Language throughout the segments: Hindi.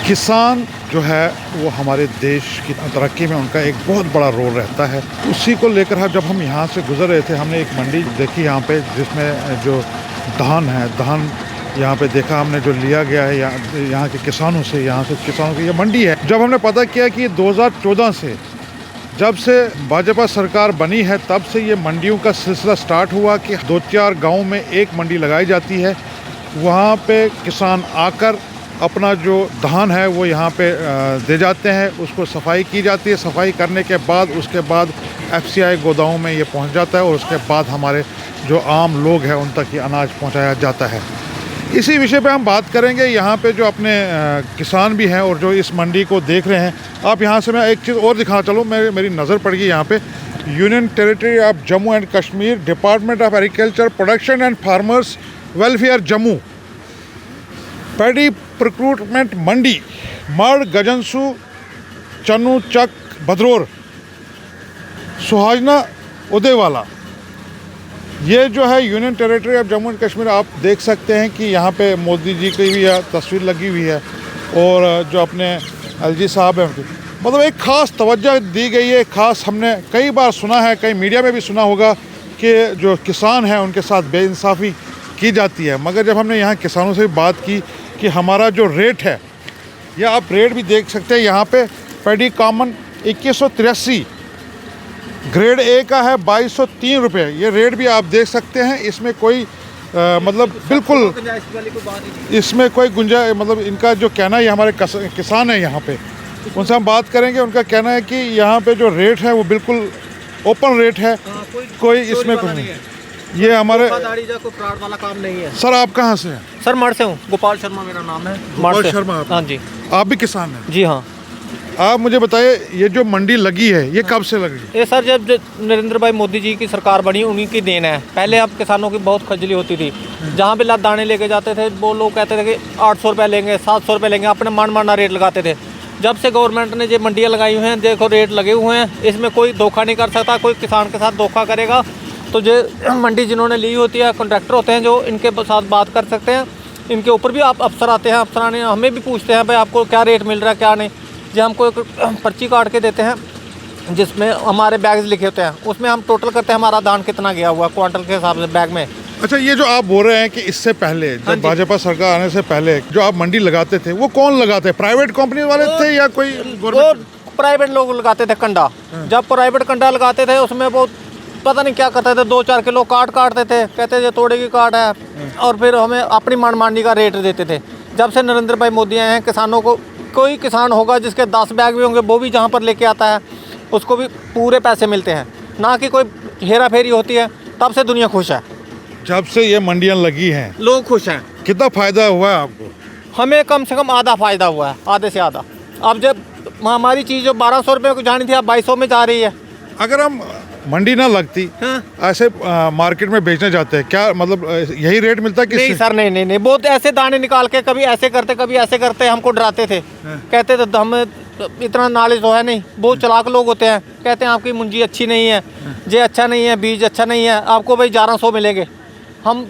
किसान जो है वो हमारे देश की तरक्की में उनका एक बहुत बड़ा रोल रहता है। उसी को लेकर जब हम यहाँ से गुजर रहे थे, हमने एक मंडी देखी यहाँ पे, जिसमें जो धान है, धान यहाँ पे देखा हमने जो लिया गया है यहाँ के किसानों से, यहाँ से किसानों की ये मंडी है। जब हमने पता किया कि 2014 से जब से भाजपा सरकार बनी है, तब से ये मंडियों का सिलसिला स्टार्ट हुआ कि 2-4 गाँव में एक मंडी लगाई जाती है। वहाँ पे किसान आकर अपना जो धान है वो यहाँ पे दे जाते हैं, उसको सफाई की जाती है। सफाई करने के बाद उसके बाद FCI गोदामों में ये पहुँच जाता है और उसके बाद हमारे जो आम लोग हैं उन तक ये अनाज पहुँचाया जाता है। इसी विषय पे हम बात करेंगे। यहाँ पे जो अपने किसान भी हैं और जो इस मंडी को देख रहे हैं, आप यहाँ से मैं एक चीज़ और दिखा चलूँ, मेरी नज़र पड़ गई यहाँ पे, union territory of Jammu and Kashmir, department of agriculture, production and farmers welfare Jammu, paddy recruitment Mandi, Marh, Gajansoo, Channu Chak, Bhadror, Suhajna, Udaywala. ये जो है union territory of Jammu and Kashmir. आप देख सकते हैं कि यहाँ पे मोदी जी की भी तस्वीर लगी हुई है और जो अपने LG साहब हैं, मतलब एक ख़ास तवज्जो दी गई है। ख़ास हमने कई बार सुना है, कई मीडिया में भी सुना होगा कि जो किसान हैं उनके साथ बेइंसाफ़ी की जाती है, मगर जब हमने यहाँ किसानों से बात की कि हमारा जो रेट है, या आप रेट भी देख सकते हैं यहाँ पे, पैडी कॉमन 2183, ग्रेड A का है 2203 रुपये। ये रेट भी आप देख सकते हैं। इसमें कोई मतलब बिल्कुल इसमें कोई गुंजाइश, मतलब इनका जो कहना है, ये हमारे किसान हैं यहाँ पे, उनसे हम बात करेंगे। उनका कहना है कि यहाँ पे जो रेट है वो बिल्कुल ओपन रेट है, कोई इसमें कुछ नहीं है। ये हमारे कोई फ्रॉड वाला काम नहीं है। सर आप कहाँ से हैं? सर मढ़ से हूँ, गोपाल शर्मा मेरा नाम है। गोपाल शर्मा? हाँ जी। आप भी किसान हैं? जी हाँ। आप मुझे बताइए, ये जो मंडी लगी है ये कब से लगी? ये सर जब नरेंद्र भाई मोदी जी की सरकार बनी, उन्हीं की देन है। पहले अब किसानों की बहुत खजली होती थी। जहाँ पे लाद दाने लेके जाते थे, वो लोग कहते थे कि 800 रुपये लेंगे, 700 रुपये लेंगे, अपने मारना रेट लगाते थे। जब से गवर्नमेंट ने ये मंडियाँ लगाई हुई हैं, देखो रेट लगे हुए हैं, इसमें कोई धोखा नहीं कर सकता। कोई किसान के साथ धोखा करेगा तो जो मंडी जिन्होंने ली होती है, कॉन्ट्रैक्टर होते हैं जो इनके साथ बात कर सकते हैं। इनके ऊपर भी आप अफसर आते हैं, अफसराने हमें भी पूछते हैं भाई आपको क्या रेट मिल रहा है क्या नहीं। जो हमको एक पर्ची काट के देते हैं जिसमें हमारे बैग्स लिखे होते हैं, उसमें हम टोटल करते हैं हमारा धान कितना गया हुआ क्वांटल के हिसाब से बैग में। अच्छा, ये जो आप बोल रहे हैं कि इससे पहले जब भाजपा सरकार आने से पहले जो आप मंडी लगाते थे, वो कौन लगाते? प्राइवेट कंपनी वाले थे या कोई गवर्नमेंट? प्राइवेट लोग लगाते थे कंडा। जब प्राइवेट कंडा लगाते थे उसमें वो पता नहीं क्या करते थे, 2-4 किलो काटते थे, कहते थे तोड़े की काट है, और फिर हमें अपनी मनमानी का रेट देते थे। जब से नरेंद्र भाई मोदी आए हैं, किसानों को, कोई किसान होगा जिसके 10 बैग भी होंगे, वो भी जहाँ पर लेके आता है उसको भी पूरे पैसे मिलते हैं, ना कि कोई हेरा फेरी होती है। तब से दुनिया खुश है। जब से ये मंडियाँ लगी हैं लोग खुश हैं। कितना फ़ायदा हुआ है आपको? हमें कम से कम आधा फ़ायदा हुआ है, आधे से आधा। अब जब हमारी चीज़ जो 1200 रुपये को जानी थी, अब 2200 में जा रही है। अगर हम मंडी ना लगती, ऐसे मार्केट में बेचने जाते हैं, क्या मतलब यही रेट मिलता है? नहीं सर, नहीं, बहुत ऐसे दाने निकाल के कभी ऐसे करते कभी ऐसे करते, हमको डराते थे। कहते थे हम इतना नॉलेज तो है नहीं, बहुत चालाक लोग होते हैं, कहते हैं आपकी मुंजी अच्छी नहीं है, ये अच्छा नहीं है, बीज अच्छा नहीं है, आपको भाई 1100 मिलेंगे। हम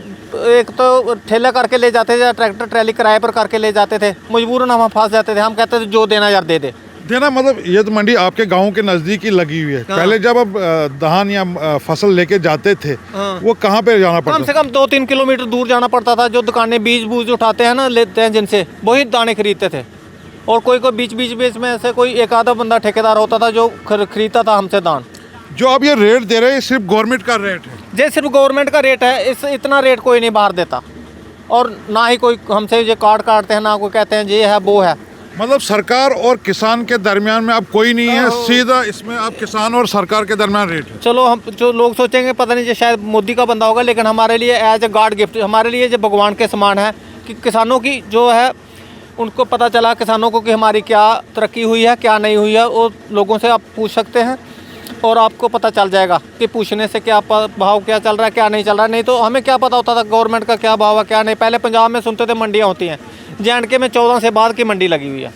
एक तो ठेला करके ले जाते थे, ट्रैक्टर ट्रैली किराए पर करके ले जाते थे, मजबूरन हम फंस जाते थे। हम कहते थे जो देना यार दे दे देना। मतलब ये तो मंडी आपके गांव के नज़दीक ही लगी हुई है। पहले जब आप धान या फसल लेके जाते थे, वो कहाँ पे जाना पड़ता? कम से कम 2-3 किलोमीटर दूर जाना पड़ता था। जो दुकानें बीज बूज उठाते हैं ना, लेते हैं जिनसे, वही दाने खरीदते थे। और कोई बीच में ऐसे कोई एक आधा बंदा ठेकेदार होता था जो खरीदता था हमसे धान। जो आप ये रेट दे रहे हैं सिर्फ गवर्नमेंट का रेट है? ये सिर्फ गवर्नमेंट का रेट है। इतना रेट कोई नहीं बाहर देता, और ना ही कोई हमसे ये कार्ड काटते हैं, ना कोई कहते हैं ये है वो है। मतलब सरकार और किसान के दरमियान में अब कोई नहीं है, सीधा इसमें आप किसान और सरकार के दरमियान रेट है। चलो, हम जो लोग सोचेंगे पता नहीं ये शायद मोदी का बंदा होगा, लेकिन हमारे लिए एज ए गॉड गिफ्ट, हमारे लिए जो भगवान के समान है कि किसानों की जो है उनको पता चला, किसानों को कि हमारी क्या तरक्की हुई है क्या नहीं हुई है। वो लोगों से आप पूछ सकते हैं और आपको पता चल जाएगा कि पूछने से क्या भाव क्या चल रहा है क्या नहीं चल रहा है। नहीं तो हमें क्या पता होता था गवर्नमेंट का क्या भाव है क्या नहीं। पहले पंजाब में सुनते थे मंडियाँ होती हैं, J&K में 14 से बाद की मंडी लगी हुई है।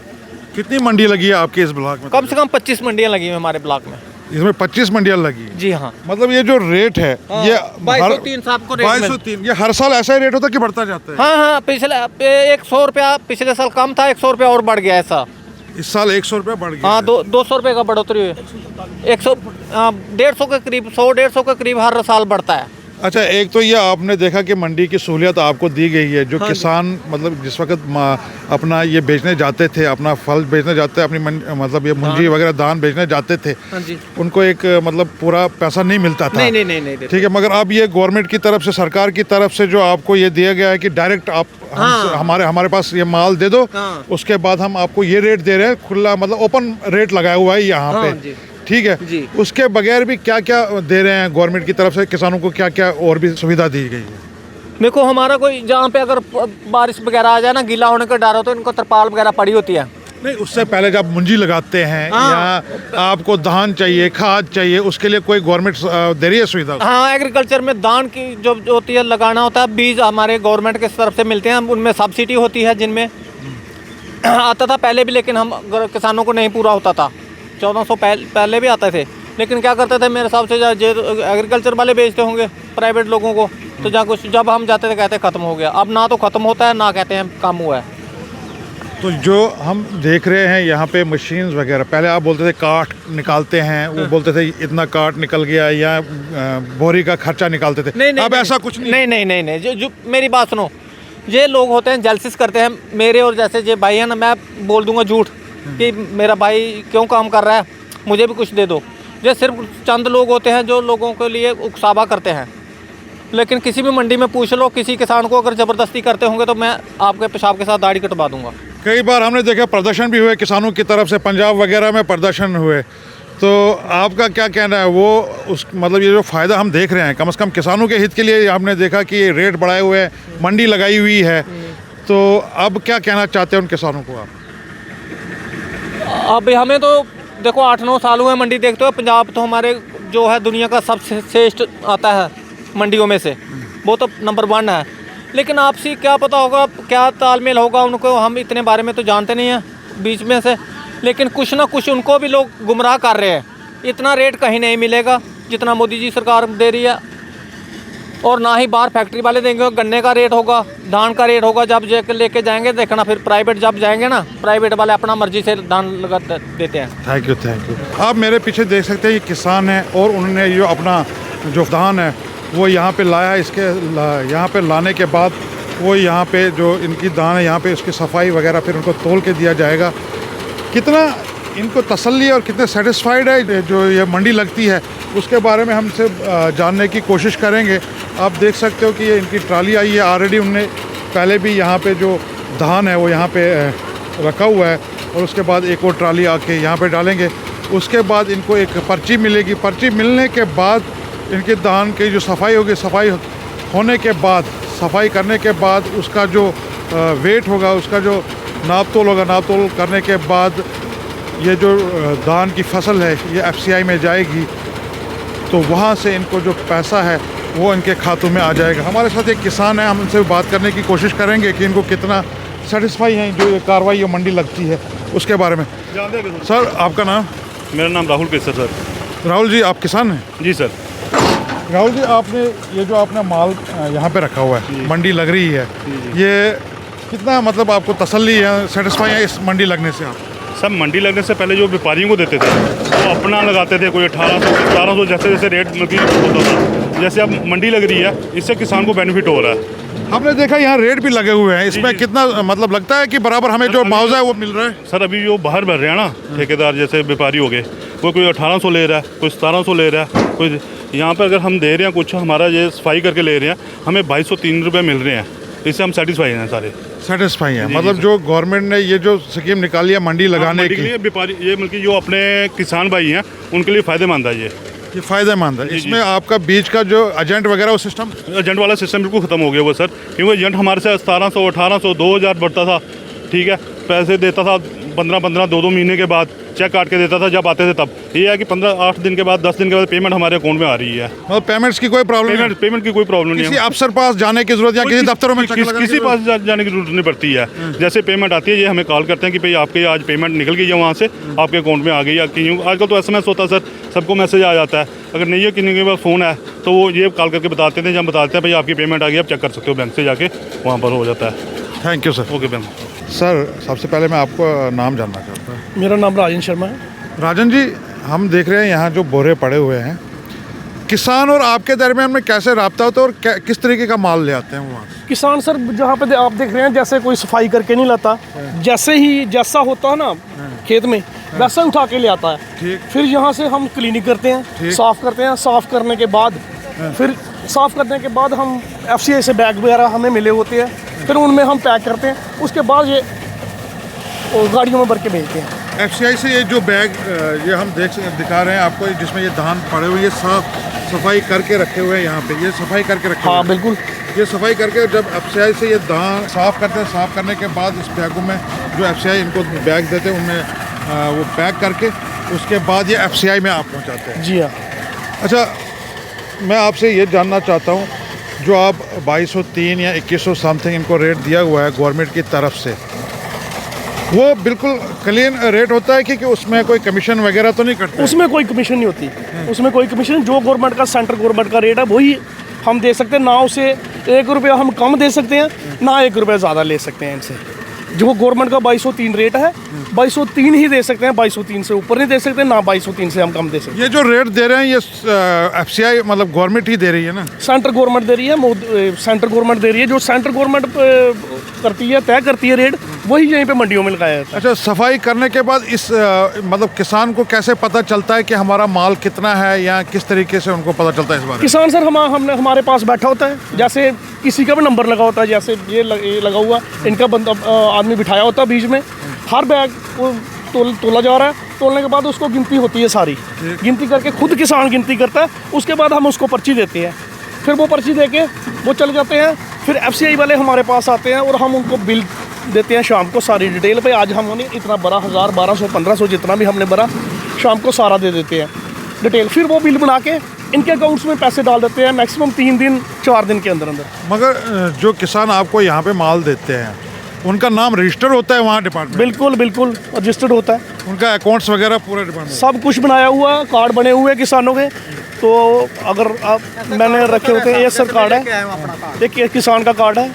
कितनी मंडी लगी है आपके इस ब्लॉक में? कम से कम 25 मंडियाँ लगी हुई हैं हमारे ब्लॉक में। इसमें 25 मंडियाँ लगी हैं। जी हाँ। मतलब ये जो रेट है ये 2203 साहब को रेट मिल- 2203, ये हर साल ऐसा ही रेट होता है कि बढ़ता जाता है? हाँ हाँ, पिछले 100 रुपया पिछले साल कम था, 100 रुपया और बढ़ गया ऐसा। इस साल 100 रुपये बढ़ गया हाँ, है। 200 रुपये का बढ़ोतरी हुई। 100 150 के करीब, 100-150 के करीब हर साल बढ़ता है। अच्छा, एक तो ये आपने देखा कि मंडी की सहूलियत आपको दी गई है, जो किसान मतलब जिस वक्त अपना ये बेचने जाते थे, अपना फल बेचने जाते, अपनी मतलब ये मुंजी वगैरह धान बेचने जाते थे, हाँ जी। उनको एक मतलब पूरा पैसा नहीं मिलता था। नहीं ठीक है, मगर अब ये गवर्नमेंट की तरफ से, सरकार की तरफ से जो आपको ये दिया गया है कि डायरेक्ट आप हमारे पास ये माल दे दो, हाँ। उसके बाद हम आपको ये रेट दे रहे हैं, खुला मतलब ओपन रेट लगाया हुआ है यहाँ हाँ पे। जी। ठीक है जी। उसके बगैर भी क्या क्या दे रहे हैं गवर्नमेंट की तरफ से किसानों को, क्या क्या और भी सुविधा दी गई है? देखो, हमारा कोई जहाँ पे अगर बारिश वगैरह आ जाए ना, गीला होने का डर हो, तो इनको तरपाल वगैरह पड़ी होती है। नहीं, उससे पहले जब मुंजी लगाते हैं हाँ। या आपको धान चाहिए, खाद चाहिए, उसके लिए कोई गवर्नमेंट दे रही है सुविधा? हाँ, एग्रीकल्चर में धान की जो होती है लगाना होता है, बीज हमारे गवर्नमेंट की तरफ से मिलते हैं, उनमें सब्सिडी होती है, जिनमें आता था पहले भी, लेकिन हम किसानों को नहीं पूरा होता था। 1400 पहले भी आते थे, लेकिन क्या करते थे मेरे हिसाब से, एग्रीकल्चर वाले बेचते होंगे प्राइवेट लोगों को, तो जब हम जाते थे कहते ख़त्म हो गया। अब ना तो ख़त्म होता है, ना कहते हैं कम हुआ है। तो जो हम देख रहे हैं यहाँ पे मशीन्स वगैरह, पहले आप बोलते थे काट निकालते हैं, वो बोलते थे इतना काट निकल गया, या बोरी का खर्चा निकालते थे। नहीं, अब ऐसा कुछ नहीं। नहीं। जो मेरी बात सुनो, ये लोग होते हैं जलसिस करते हैं मेरे, और जैसे ये भाई है ना, मैं बोल दूंगा झूठ कि मेरा भाई क्यों काम कर रहा है, मुझे भी कुछ दे दो। ये सिर्फ चंद लोग होते हैं जो लोगों के लिए उकसावा करते हैं। लेकिन किसी भी मंडी में पूछ लो, किसी किसान को अगर ज़बरदस्ती करते होंगे तो मैं आपके पेशाब के साथ दाढ़ी कटवा दूंगा। कई बार हमने देखा प्रदर्शन भी हुए किसानों की तरफ से, पंजाब वगैरह में प्रदर्शन हुए, तो आपका क्या कहना है? वो उस मतलब ये जो फ़ायदा हम देख रहे हैं, कम से कम किसानों के हित के लिए हमने देखा कि ये रेट बढ़ाए हुए हैं, मंडी लगाई हुई है, तो अब क्या कहना चाहते हैं उन किसानों को आप? अभी हमें तो देखो 8-9 साल हुए मंडी देखते हो। पंजाब तो हमारे जो है दुनिया का सबसे श्रेष्ठ आता है मंडियों में से, वो तो नंबर 1 है। लेकिन आपसी क्या पता होगा, क्या तालमेल होगा उनको, हम इतने बारे में तो जानते नहीं हैं बीच में से। लेकिन कुछ ना कुछ उनको भी लोग गुमराह कर रहे हैं। इतना रेट कहीं नहीं मिलेगा जितना मोदी जी सरकार दे रही है, और ना ही बाहर फैक्ट्री वाले देंगे। गन्ने का रेट होगा, धान का रेट होगा, जब लेके जाएंगे देखना, फिर प्राइवेट जब जाएंगे ना, प्राइवेट वाले अपना मर्जी से धान लगा देते हैं। Thank you. आप मेरे पीछे देख सकते हैं ये किसान है, और उन्होंने जो अपना जो धान है वो यहाँ पे लाया। यहाँ पे लाने के बाद वो यहाँ पे जो इनकी धान है, यहाँ पे उसकी सफाई वगैरह फिर उनको तोल के दिया जाएगा। कितना इनको तसल्ली और कितने सेटिस्फाइड है जो ये मंडी लगती है, उसके बारे में हमसे जानने की कोशिश करेंगे। आप देख सकते हो कि ये इनकी ट्राली आई है, ऑलरेडी उनने पहले भी यहाँ पे जो धान है वो यहाँ पे रखा हुआ है, और उसके बाद एक और ट्राली आके यहाँ पे डालेंगे। उसके बाद इनको एक पर्ची मिलेगी। पर्ची मिलने के बाद इनके धान की जो सफाई होगी, सफाई होने के बाद, सफाई करने के बाद उसका जो वेट होगा, उसका जो नाप तोल होगा, नाप तोल करने के बाद ये जो धान की फसल है ये FCI में जाएगी, तो वहाँ से इनको जो पैसा है वो इनके खातों में आ जाएगा। हमारे साथ एक किसान है, हम उनसे बात करने की कोशिश करेंगे कि इनको कितना सेटिस्फाई हैं जो ये कार्रवाई ये मंडी लगती है, उसके बारे में। सर, आपका नाम? मेरा नाम राहुल पेसर सर। राहुल जी, आप किसान हैं? जी सर। राहुल जी, आपने ये जो आपने माल यहाँ पे रखा हुआ है, मंडी लग रही है, ये कितना मतलब आपको तसल्ली है, सेटिस्फाई है इस मंडी लगने से आप? सब मंडी लगने से पहले जो व्यापारियों को देते थे वो अपना लगाते थे, कोई 1800 जैसे जैसे रेट होता था। जैसे अब मंडी लग रही है, इससे किसान को बेनिफिट हो रहा है। हमने देखा यहाँ रेट भी लगे हुए हैं, इसमें कितना मतलब लगता है कि बराबर हमें जो मुआवजा है वो मिल रहा है? सर, अभी जो बाहर भर रहे हैं ना ठेकेदार, जैसे व्यापारी हो गए, कोई 1800 ले रहा है, कोई 1700 ले रहा है, कोई यहाँ पर अगर हम दे रहे हैं कुछ, हमारा ये सफाई करके ले रहे हैं, हमें 2203 रुपये मिल रहे हैं। इससे हम सेटिस्फाई हैं सारे। सेटिस्फाई है, मतलब जो गवर्नमेंट ने ये जो स्कीम निकाली है मंडी लगाने की, व्यापारी ये मतलब जो अपने किसान भाई हैं उनके लिए फ़ायदेमंद है ये फ़ायदेमंद है। इसमें आपका बीच का जो एजेंट वगैरह वो सिस्टम, एजेंट वाला सिस्टम बिल्कुल ख़त्म हो गया वो सर, क्योंकि एजेंट हमारे से 1700, 1800, 2000 बढ़ता था। ठीक है, पैसे देता था 15-15 2-2 महीने के बाद चेक काट के देता था जब आते थे तब। ये है कि 15-8 दिन के बाद 10 दिन के बाद पेमेंट हमारे अकाउंट में आ रही है। मतलब पेमेंट्स की कोई प्रॉब्लम नहीं, पेमेंट की कोई प्रॉब्लम नहीं किसी है। अफसर पास जाने की जरूरत या किसी दफ्तरों में किसी पास जाने की जरूरत नहीं पड़ती है। जैसे पेमेंट आती है ये हमें कॉल करते हैं कि भाई आपके आज पेमेंट निकल गई है वहाँ से, आपके अकाउंट में आ गई है। क्यों आजकल तो SMS होता है सर, सबको मैसेज आ जाता है। अगर नहीं है किसी के पास फ़ोन है तो वो ये कॉल करके बताते थे, जब बताते हैं भाई आपकी पेमेंट आ गई, आप चेक कर सकते हो बैंक से जाके, वहाँ पर हो जाता है। Thank you sir. Okay ma'am. Sir सबसे पहले मैं आपको नाम जानना चाहता हूँ। मेरा नाम राजन शर्मा है। राजन जी, हम देख रहे हैं यहाँ जो बोरे पड़े हुए हैं, किसान और आपके दरमियान में कैसे रब्ता होता है और किस तरीके का माल ले आते हैं वहाँ से? किसान सर जहाँ पे आप देख रहे हैं जैसे कोई सफाई करके नहीं लाता, जैसा होता है ना खेत में वैसा उठा के ले आता है। ठीक। फिर यहाँ से हम क्लीनिंग करते हैं, साफ़ करते हैं। साफ़ करने के बाद हम FCI से बैग वगैरह हमें मिले होते हैं, फिर उनमें हम पैक करते हैं। उसके बाद ये गाड़ियों में भर के भेजते हैं। FCI से ये जो बैग ये हम दिखा रहे हैं आपको, जिसमें ये धान पड़े हुए, ये सफाई करके रखे हुए हैं यहाँ पे, ये सफाई करके रखे हुए हाँ हैं। बिल्कुल। ये सफाई करके जब FCI से ये धान साफ़ करते हैं, साफ़ करने के बाद इस बैगों में जो FCI इनको बैग देते हैं उनमें वो पैक करके उसके बाद ये FCI में आप पहुँचाते हैं। जी हाँ। अच्छा, मैं आपसे ये जानना चाहता हूँ, जो आप 2203 या 2100 समथिंग इनको रेट दिया हुआ है गवर्नमेंट की तरफ से, वो बिल्कुल क्लीन रेट होता है कि उसमें कोई कमीशन वगैरह तो नहीं कटता? उसमें कोई कमीशन नहीं होती, उसमें कोई कमीशन, जो गवर्नमेंट का सेंट्रल गवर्नमेंट का रेट है वही हम दे सकते हैं। ना उसे 1 रुपया हम कम दे सकते हैं, ना 1 रुपया ज़्यादा ले सकते हैं इनसे। जो गवर्नमेंट का 2203 रेट है, 2203 ही दे सकते हैं। 2203 से ऊपर नहीं दे सकते, ना 2203 से हम कम दे सकते हैं। ये जो रेट दे रहे हैं ये FCI मतलब गवर्नमेंट ही दे रही है ना? सेंट्रल गवर्नमेंट दे रही है, सेंट्रल गवर्नमेंट दे रही है। जो सेंट्रल गवर्नमेंट करती है, तय करती है रेट, वही यहीं पे मंडियों में लगाया जाता है। अच्छा, सफाई करने के बाद इस मतलब किसान को कैसे पता चलता है कि हमारा माल कितना है, या किस तरीके से उनको पता चलता है इस बारे में? किसान सर हमने हमारे पास बैठा होता है, जैसे किसी का भी नंबर लगा होता है, जैसे ये लगा हुआ, इनका बंदा आदमी बिठाया होता है बीच में, हर बैग को तोला जा रहा है। तोलने के बाद उसको गिनती होती है सारी, गिनती करके खुद किसान गिनती करता है। उसके बाद हम उसको पर्ची देते हैं, फिर वो पर्ची दे के वो चले जाते हैं। फिर FCI वाले हमारे पास आते हैं और हम उनको बिल देते हैं शाम को, सारी डिटेल पे। आज हमने इतना भरा, 1000, 1200, 1500 जितना भी हमने भरा, शाम को सारा दे देते हैं डिटेल। फिर वो बिल बना के इनके अकाउंट्स में पैसे डाल देते हैं, मैक्सिमम 3 दिन 4 दिन के अंदर अंदर। मगर जो किसान आपको यहाँ पे माल देते हैं उनका नाम रजिस्टर होता है वहाँ डिपार्टमेंट? बिल्कुल बिल्कुल रजिस्टर्ड होता है, उनका अकाउंट्स वगैरह पूरा डिपार्टमेंट? सब कुछ बनाया हुआ, कार्ड बने हुए किसानों के। तो अगर आप मैंने रखे होते हैं, ये सर कार्ड है, एक किसान का कार्ड है,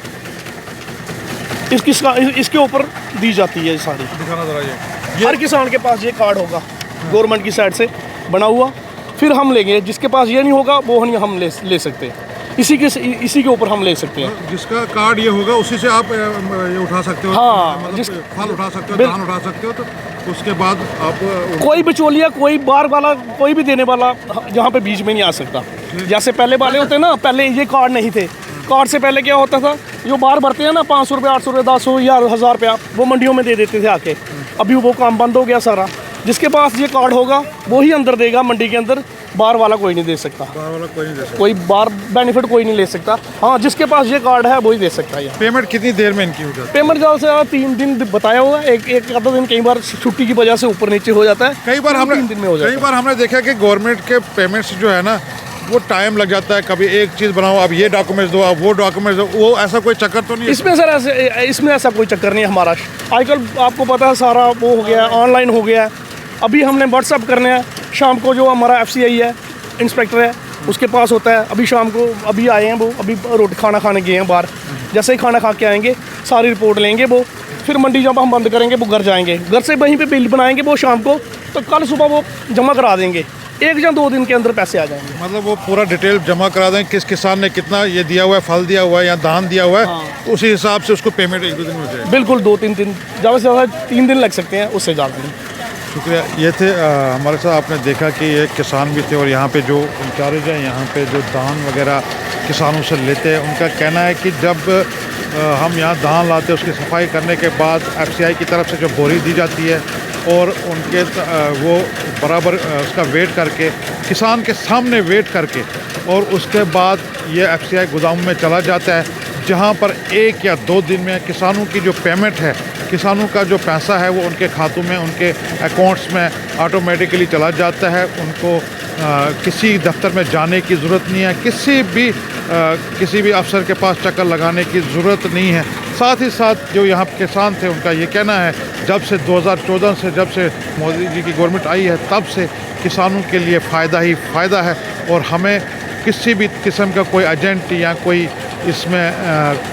इसके ऊपर दी जाती है सारी। दिखाना जरा ये हर किसान के पास ये कार्ड होगा गवर्नमेंट की साइड से बना हुआ, फिर हम लेंगे। जिसके पास ये नहीं होगा वो नहीं हम ले सकते, इसी के ऊपर हम ले सकते हैं। जिसका कार्ड ये होगा उसी से आप ये उठा सकते हो? हाँ, मतलब फल उठा सकते हो, धान उठा सकते हो, तो उसके बाद आप कोई बिचौलिया, कोई बार वाला, कोई भी देने वाला यहाँ पे बीच में नहीं आ सकता। जैसे पहले वाले होते हैं ना, पहले ये कार्ड नहीं थे। कार्ड से पहले क्या होता था, जो बाहर भरते हैं ना 500 रुपये, 800 रुपये, 1000 या 1000 रुपया, वो मंडियों में दे देते थे आके। अभी वो काम बंद हो गया सारा। जिसके पास ये कार्ड होगा वो ही अंदर देगा मंडी के अंदर, बाहर वाला कोई नहीं दे सकता। बाहर वाला कोई नहीं दे सकता? कोई बाहर बेनिफिट कोई नहीं ले सकता। हाँ, जिसके पास ये कार्ड है वही दे सकता है। पेमेंट कितनी देर में इनकी हो जाती है? पेमेंट ज़्यादा से ज़्यादा 3 दिन बताया हुआ है। एक आधा दिन कई बार छुट्टी की वजह से ऊपर नीचे हो जाता है। कई बार 3 दिन में हो जाता है। कई बार हमने देखा कि गवर्नमेंट के पेमेंट्स जो है ना, वो टाइम लग जाता है। कभी एक चीज़ बनाओ, अब ये डॉक्यूमेंट्स दो, अब वो डॉक्यूमेंट्स दो, वो ऐसा कोई चक्कर तो नहीं है? इसमें सर इसमें ऐसा कोई चक्कर नहीं है हमारा। आजकल आपको पता है सारा वो हो गया है, ऑनलाइन हो गया है। अभी हमने व्हाट्सअप करने हैं, शाम को जो हमारा FCI है, इंस्पेक्टर है, उसके पास होता है। अभी शाम को अभी आए हैं वो, अभी रोटी खाना खाने गए हैं बाहर। जैसे ही खाना खा के आएंगे सारी रिपोर्ट लेंगे वो, फिर मंडी जब हम बंद करेंगे वो घर जाएंगे, घर से वहीं पे बिल बनाएंगे वो शाम को, तो कल सुबह वो जमा करा देंगे। 1 या 2 दिन के अंदर पैसे आ जाएंगे। मतलब वो पूरा डिटेल जमा करा दें, किस किसान ने कितना ये दिया हुआ है, फल दिया हुआ है या धान दिया हुआ है। हाँ। उसी हिसाब से उसको पेमेंट 1-2 दिन में हो जाएगी? बिल्कुल 2-3 दिन, ज़्यादा से ज़्यादा 3 दिन लग सकते हैं, उससे ज़्यादा नहीं। शुक्रिया। ये थे हमारे साथ, आपने देखा कि ये किसान भी थे, और यहाँ पे जो इंचार्ज हैं, यहाँ पे जो धान वगैरह किसानों से लेते हैं, उनका कहना है कि जब हम यहाँ धान लाते हैं उसकी सफाई करने के बाद FCI की तरफ से जो बोरी दी जाती है, और उनके वो बराबर उसका वेट करके, किसान के सामने वेट करके, और उसके बाद ये FCI गोदाम में चला जाता है, जहाँ पर 1 या 2 दिन में किसानों की जो पेमेंट है किसानों का जो पैसा है वो उनके खातों में, उनके अकाउंट्स में ऑटोमेटिकली चला जाता है। उनको किसी दफ्तर में जाने की ज़रूरत नहीं है, किसी भी अफसर के पास चक्कर लगाने की ज़रूरत नहीं है। साथ ही साथ जो यहाँ किसान थे उनका ये कहना है जब से 2014 से जब से मोदी जी की गवर्नमेंट आई है तब से किसानों के लिए फ़ायदा ही फ़ायदा है और हमें किसी भी किस्म का कोई एजेंट या कोई इसमें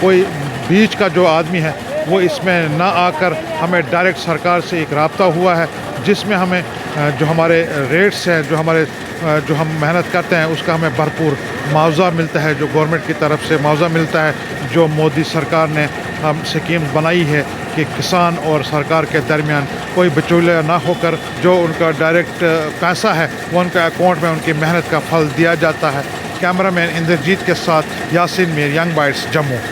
कोई बीच का जो आदमी है वो इसमें ना आकर हमें डायरेक्ट सरकार से एक राब्ता हुआ है जिसमें हमें जो हमारे रेट्स हैं, जो हम मेहनत करते हैं उसका हमें भरपूर मुआवजा मिलता है, जो गवर्नमेंट की तरफ से मुआवजा मिलता है। जो मोदी सरकार ने हम स्कीम बनाई है कि किसान और सरकार के दरमियान कोई बिचौलिया ना होकर जो उनका डायरेक्ट पैसा है वो उनके अकाउंट में उनकी मेहनत का फल दिया जाता है। कैमरामैन इंद्रजीत के साथ यासिन मीर, यंग बाइट्स, जम्मू।